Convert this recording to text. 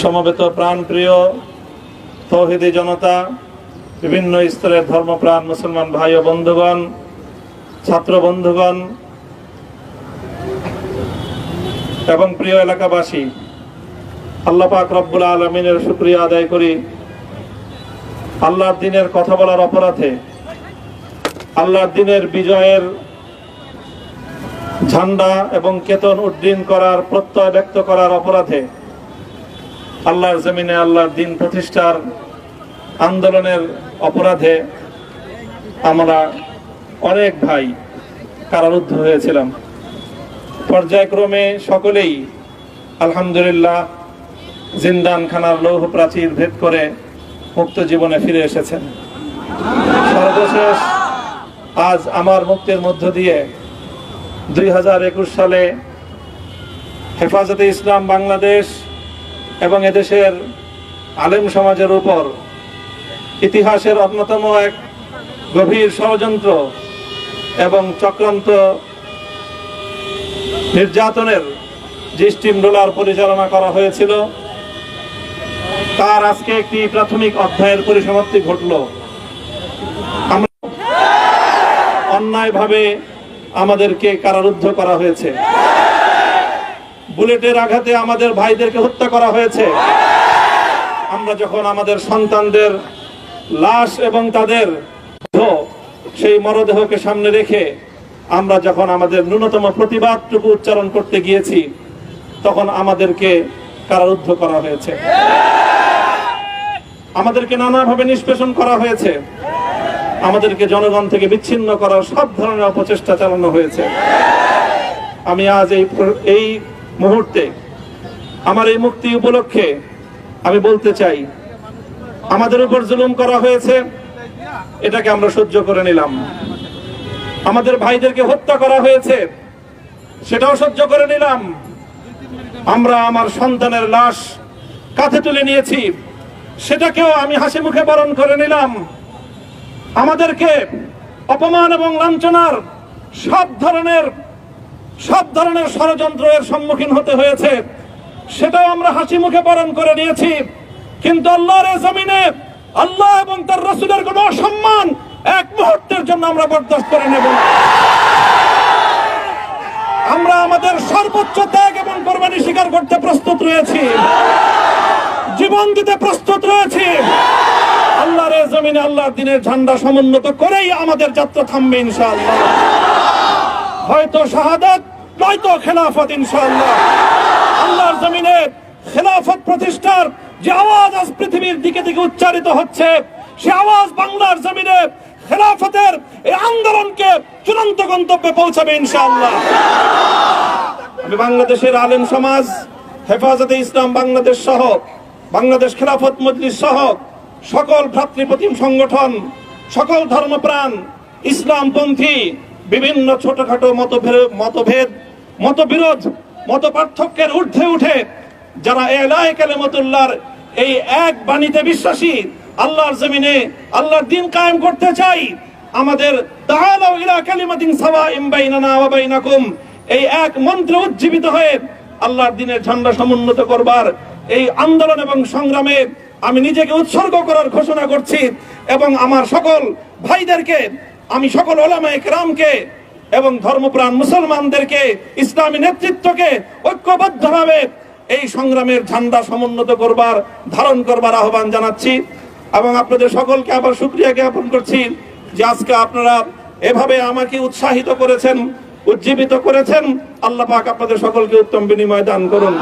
সমবেত প্রাণপ্রিয় তৌহিদি জনতা, বিভিন্ন স্তরের ধর্মপ্রাণ মুসলমান ভাই ও বন্ধুগণ, ছাত্র বন্ধুগণ এবং প্রিয় এলাকাবাসী, আল্লাহ পাক রব্বুল আলামিনের শুকরিয়া আদায় করি। আল্লাহর দ্বীনের কথা বলার অপরাধে, আল্লাহর দ্বীনের বিজয়ের ঝান্ডা এবং কেতন উড্ডীন করার প্রত্যয় ব্যক্ত করার অপরাধে, আল্লাহর জমিনে আল্লাহর দ্বীন প্রতিষ্ঠার আন্দোলনের অপরাধে আমরা অনেক ভাই কারারুদ্ধ হয়েছিলাম। পর্যায়ক্রমে সকলেই আলহামদুলিল্লাহ জিন্দানখানার লৌহ প্রাচীর ভেদ করে মুক্ত জীবনে ফিরে এসেছেন। সর্বশেষ আজ আমার মুক্তির মধ্য দিয়ে 2021 সালে হেফাজতে ইসলাম বাংলাদেশ এবং এদেশের আলেম সমাজের উপর ইতিহাসের অন্যতম এক গভীর ষড়যন্ত্র এবং চক্রান্ত নির্যাতনের যে স্টিম রোলার পরিচালনা করা হয়েছিল, তার আজকে একটি প্রাথমিক অধ্যায়ের পরিসমাপ্তি ঘটল। আমরা অন্যায়ভাবে আমাদেরকে কারারুদ্ধ করা হয়েছে, বুলেটের আঘাতে আমাদের ভাইদেরকে হত্যা করা হয়েছে। আমরা যখন আমাদের সন্তানদের লাশ এবং তাদের সেই মরদেহকে সামনে রেখে আমরা যখন আমাদের ন্যূনতম প্রতিবাদটুকু উচ্চারণ করতে গিয়েছি, তখন আমাদেরকে কারারুদ্ধ করা হয়েছে, আমাদেরকে নানাভাবে নিষ্পেষণ করা হয়েছে, আমাদেরকে জনগণ থেকে বিচ্ছিন্ন করার সব ধরনের অপচেষ্টা চালানো হয়েছে। আমি আজ এই মুহূর্তে আমার এই মুক্তি উপলক্ষে আমি বলতে চাই, আমাদের উপর জুলুম করা হয়েছে, এটাকে আমরা সহ্য করে নিলাম। আমাদের ভাইদেরকে হত্যা করা হয়েছে, সেটাও সহ্য করে নিলাম। আমরা আমার সন্তানের লাশ কাঁধে তুলে নিয়েছি, সেটাকেও আমি হাসি মুখে বরণ করে নিলাম। আমাদেরকে অপমান এবং লাঞ্ছনার সব ধরনের ষড়যন্ত্রের সম্মুখীন হতে হয়েছে, সেটাও আমরা হাসি মুখে বরণ করে নিয়েছি। কিন্তু আল্লাহর জমিনে আল্লাহ এবং তার রাসূলের কোনো অসম্মান এক মুহূর্তের জন্য আমরা বরদাস্ত করে নেব না। আমরা আমাদের সর্বোচ্চ ত্যাগ এবং কোরবানি স্বীকার করতে প্রস্তুত রয়েছি, জীবন দিতে প্রস্তুত রয়েছি। আল্লাহর জমিনে আল্লাহর দ্বীনের ঝান্ডা সমুন্নত করেই আমাদের যাত্রা থামবে ইনশাআল্লাহ। হয়তো শাহাদাত, নয়তো খেলাফত ইনশাআল্লাহ। আল্লাহর জমিনে খেলাফত প্রতিষ্ঠার যে আওয়াজ আজ পৃথিবীর দিকে দিকে উচ্চারিত হচ্ছে, সে আওয়াজ বাংলার জমিনে খেলাফতের এই আন্দোলনকে চূড়ান্ত গন্তব্যে পৌঁছাবে ইনশাআল্লাহ। আমি বাংলাদেশের আলেম সমাজ, হেফাজতে ইসলাম বাংলাদেশ সহ বাংলাদেশ খেলাফত মজলিস সহ সকল ভ্রাতৃপ্রতিম সংগঠন, সকল ধর্মপ্রাণ, ইসলামপন্থী বিভিন্ন ছোটখাটো মতভেদ, মতবিরোধ, মত পার্থক্যের ঊর্ধ্বে উঠে যারা এলায়ে কালিমাতুল্লাহর এই এক বাণীতে বিশ্বাসী, আল্লাহর জমিনে আল্লাহর দ্বীন কায়েম করতে চাই, আমাদের তাআলাউ ইলা কালিমাতিন সাওয়াইন বাইনানা ওয়া বাইনাকুম, এই এক মন্ত্রে উজ্জীবিত হয়ে আল্লাহর দ্বীনের ঝান্ডা সমুন্নত করবার এই আন্দোলন এবং সংগ্রামে আমি নিজেকে উৎসর্গ করার ঘোষণা করছি। এবং আমার সকল ভাইদেরকে, আমি সকল উলামায়ে কেরামকে এবং ধর্মপ্রাণ মুসলমানদেরকে, ইসলামী নেতৃত্বকে ঐক্যবদ্ধভাবে এই সংগ্রামের ঝান্ডা সমুন্নত করবার, ধারণ করবার আহ্বান জানাচ্ছি। এবং আপনাদের সকলকে আবার শুকরিয়া জ্ঞাপন করছি যে আজকে আপনারা এভাবে আমাকে উৎসাহিত করেছেন, উজ্জীবিত করেছেন। আল্লাহ পাক আপনাদের সকলকে উত্তম বিনিময় দান করুন।